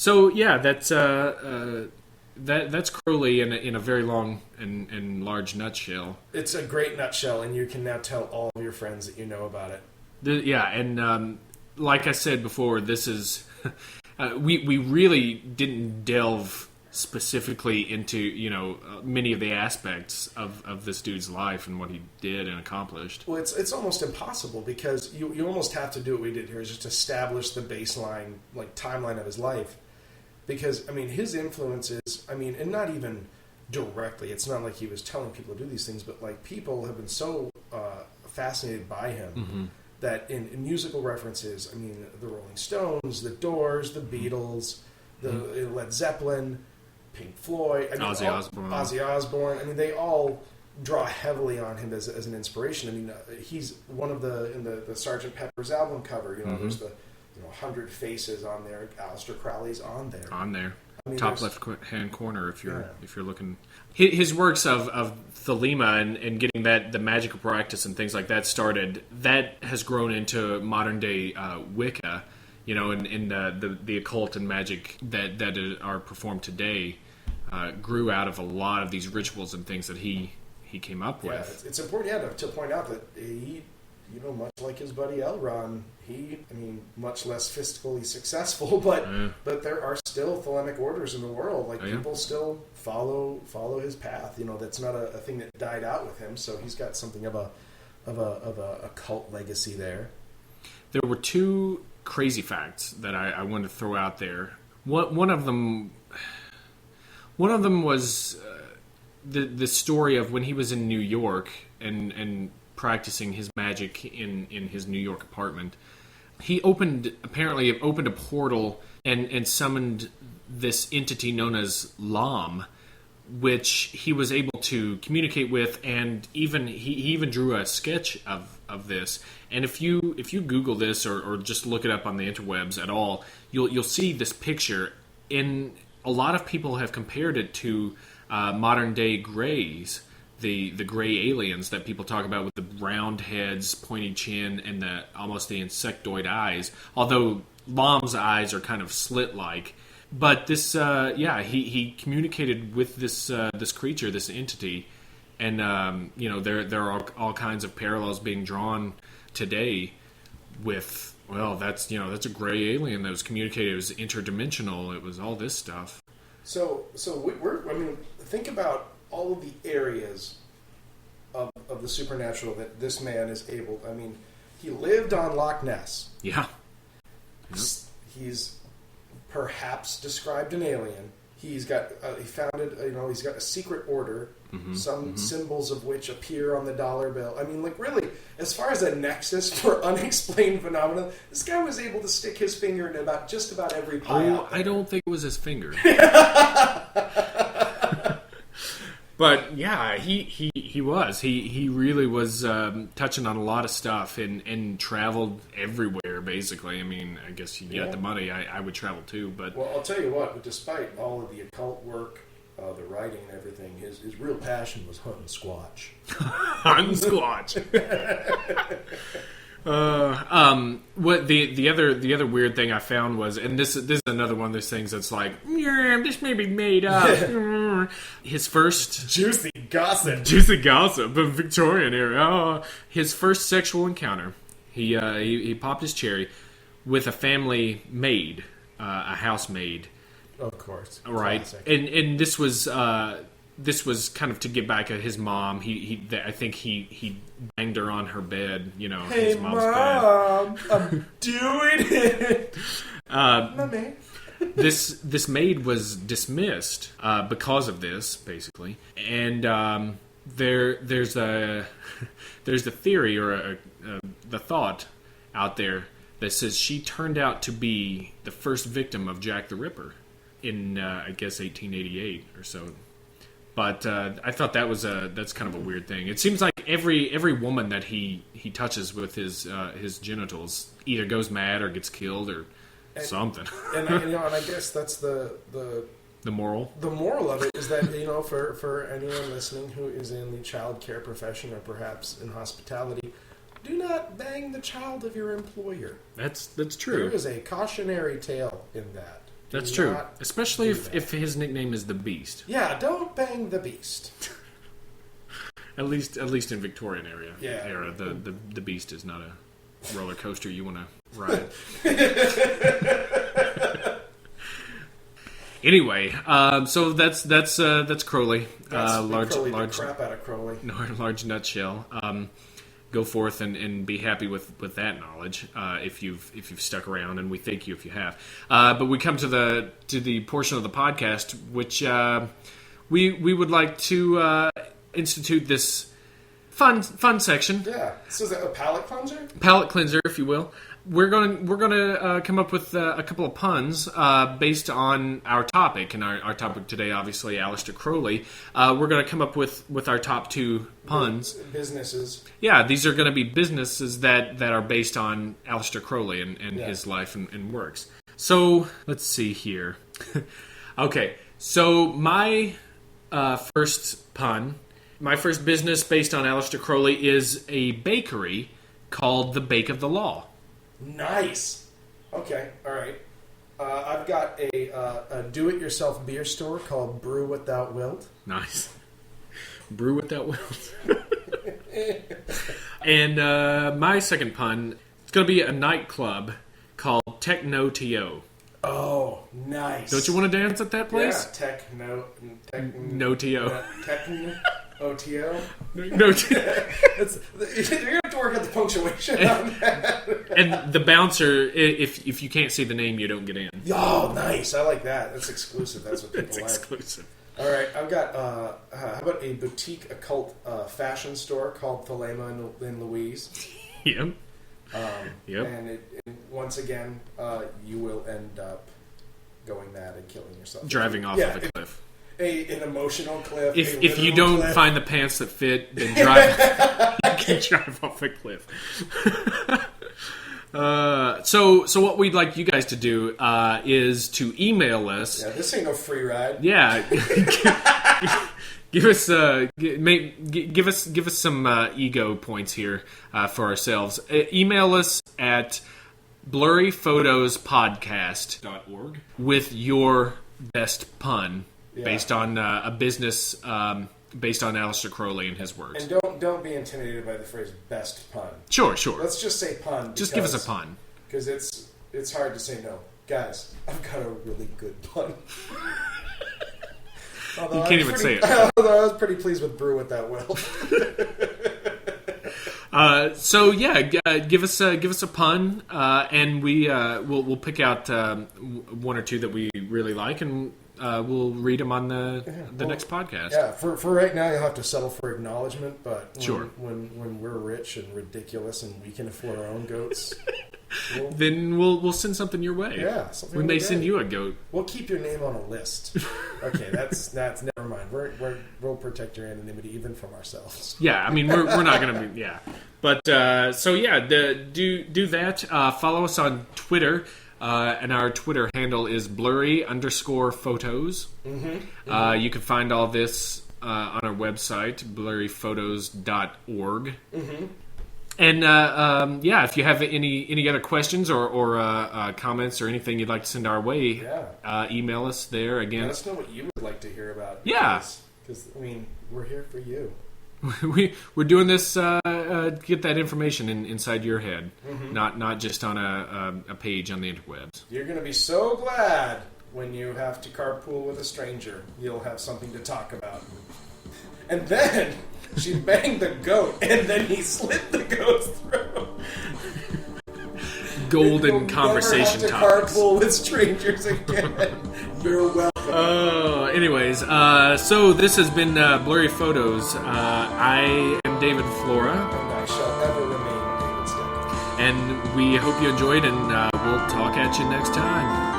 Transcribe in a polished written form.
So yeah, that's Crowley in a very long and large nutshell. It's a great nutshell, and you can now tell all of your friends that you know about it. And like I said before, this is we really didn't delve specifically into many of the aspects of this dude's life and what he did and accomplished. Well, it's almost impossible because you almost have to do what we did here, is just establish the baseline, like, timeline of his life. Because, I mean, his influences, and not even directly, it's not like he was telling people to do these things, but, like, people have been so fascinated by him that in musical references, the Rolling Stones, the Doors, the Beatles, the Led Zeppelin, Pink Floyd, Ozzy Osbourne, they all draw heavily on him as an inspiration. He's one of in the Sgt. Pepper's album cover, there's the 100 faces on there. Aleister Crowley's on there. Top left hand corner if you're looking. His works of Thelema and getting the magical practice and things like that started, that has grown into modern day Wicca, and the occult and magic that are performed today grew out of a lot of these rituals and things that he came up with. It's important to point out that he, much like his buddy L. Ron, much less fiscally successful, but there are still Thelemic orders in the world. People still follow his path. That's not a thing that died out with him. So he's got something of a cult legacy there. There were two crazy facts that I wanted to throw out there. One of them was the story of when he was in New York and practicing his magic in his New York apartment. He apparently opened a portal and summoned this entity known as Lam, which he was able to communicate with, and he even drew a sketch of this. And if you Google this or just look it up on the interwebs at all, you'll see this picture. And a lot of people have compared it to modern day Greys, the gray aliens that people talk about with the round heads, pointy chin, and almost the insectoid eyes. Although Lam's eyes are kind of slit-like. But this, he communicated with this creature, this entity, and there are all kinds of parallels being drawn today with, that's a gray alien that was communicated. It was interdimensional. It was all this stuff. So think about all of the areas of the supernatural that this man is able. He lived on Loch Ness. Yeah. Yep. He's perhaps described an alien. He's got he's got a secret order, symbols of which appear on the dollar bill. Really, as far as a nexus for unexplained phenomena, this guy was able to stick his finger in just about every pie out there. I don't think it was his finger. But yeah, he was. He really was touching on a lot of stuff and traveled everywhere, basically. I guess you get the money. I would travel too. But I'll tell you what, despite all of the occult work, the writing and everything, his real passion was hunting squatch. Hunting squatch. What the other weird thing I found was, and this is another one of those things that's like, this may be made up. His first juicy gossip of Victorian era. His first sexual encounter, he popped his cherry with a family maid, a housemaid. Of course, right? Classic. And this was kind of to get back at his mom. I think he banged her on her bed. Hey, his mom's Mom, bed. I'm doing it. Mommy. This maid was dismissed because of this, basically. And there's the theory or the thought out there that says she turned out to be the first victim of Jack the Ripper in I guess 1888 or so. But I thought that's kind of a weird thing. It seems like every woman that he touches with his genitals either goes mad or gets killed or something. And I guess that's the moral. The moral of it is that for anyone listening who is in the child care profession or perhaps in hospitality, do not bang the child of your employer. That's true. There is a cautionary tale in that. That's true. not Especially do that. if his nickname is the Beast. Yeah, don't bang the Beast. At least in Victorian era. Yeah. The Beast is not a roller coaster you want to ride. Anyway, so that's Crowley. That's Crowley, the crap out of Crowley. Large nutshell. Go forth and be happy with that knowledge if you've stuck around, and we thank you if you have. But we come to the portion of the podcast which we would like to institute this fun section. Yeah. So is it a palate cleanser? Palate cleanser, if you will. We're gonna come up with a couple of puns based on our topic, and our topic today, obviously, Aleister Crowley. We're gonna come up with our top 2 puns. Businesses. Yeah, these are gonna be businesses that are based on Aleister Crowley and his life and works. So let's see here. Okay, so my first pun, my first business based on Aleister Crowley is a bakery called the Bake of the Law. Nice. Okay. All right. I've got a do-it-yourself beer store called Brew Without Wilt. Nice. Brew Without Wilt. And my second pun, it's going to be a nightclub called Techno TO. Oh, nice. Don't you want to dance at that place? Yeah, No TO. Techno OTO. No TO. You're going to have to work out the punctuation on that. And the bouncer, if you can't see the name, you don't get in. Oh, nice. I like that. That's exclusive. That's what people It's like. exclusive. All right. I've got, how about a boutique occult fashion store called Thelema and Louise? Yep. Yep. And once again, you will end up going mad and killing yourself. Driving off of a cliff. An emotional cliff. If you don't find the pants that fit, then drive. You can drive off a cliff. So what we'd like you guys to do is to email us. Yeah, this ain't no free ride. Yeah. Give us some ego points here for ourselves. Email us at blurryphotospodcast.org with your best pun based on a business based on Aleister Crowley and his works. And don't be intimidated by the phrase "best pun." Sure. Let's just say pun. Just give us a pun. Because it's hard to say no, guys. I've got a really good pun. You can't even say it. Although I was pretty pleased with Brew Without Wilt. So yeah, give us a pun, and we'll pick out one or two that we really like, and we'll read them on the next podcast. Yeah, for right now, you'll have to settle for acknowledgement, but when we're rich and ridiculous and we can afford our own goats, then we'll send something your way. Yeah, we may send you a goat. We'll keep your name on a list. Okay, that's never mind. We'll protect your anonymity even from ourselves. Yeah, I mean we're not gonna be but so yeah, do that. Follow us on Twitter. And our Twitter handle is blurry_photos. Mm-hmm. You can find all this on our website, blurryphotos.org. Mm-hmm. And if you have any other questions or comments or anything you'd like to send our way, email us there again. Let us know what you would like to hear about. Yeah, because I mean we're here for you. We're doing this to get that information inside your head, not just on a page on the interwebs. You're going to be so glad when you have to carpool with a stranger. You'll have something to talk about. And then she banged the goat, and then he slit the goat's throat. Golden conversation topics. You'll never have to carpool with strangers again. You're welcome. Anyways, so this has been Blurry Photos. I am David Flora. And I shall ever remain David Scott. And we hope you enjoyed, and we'll talk at you next time.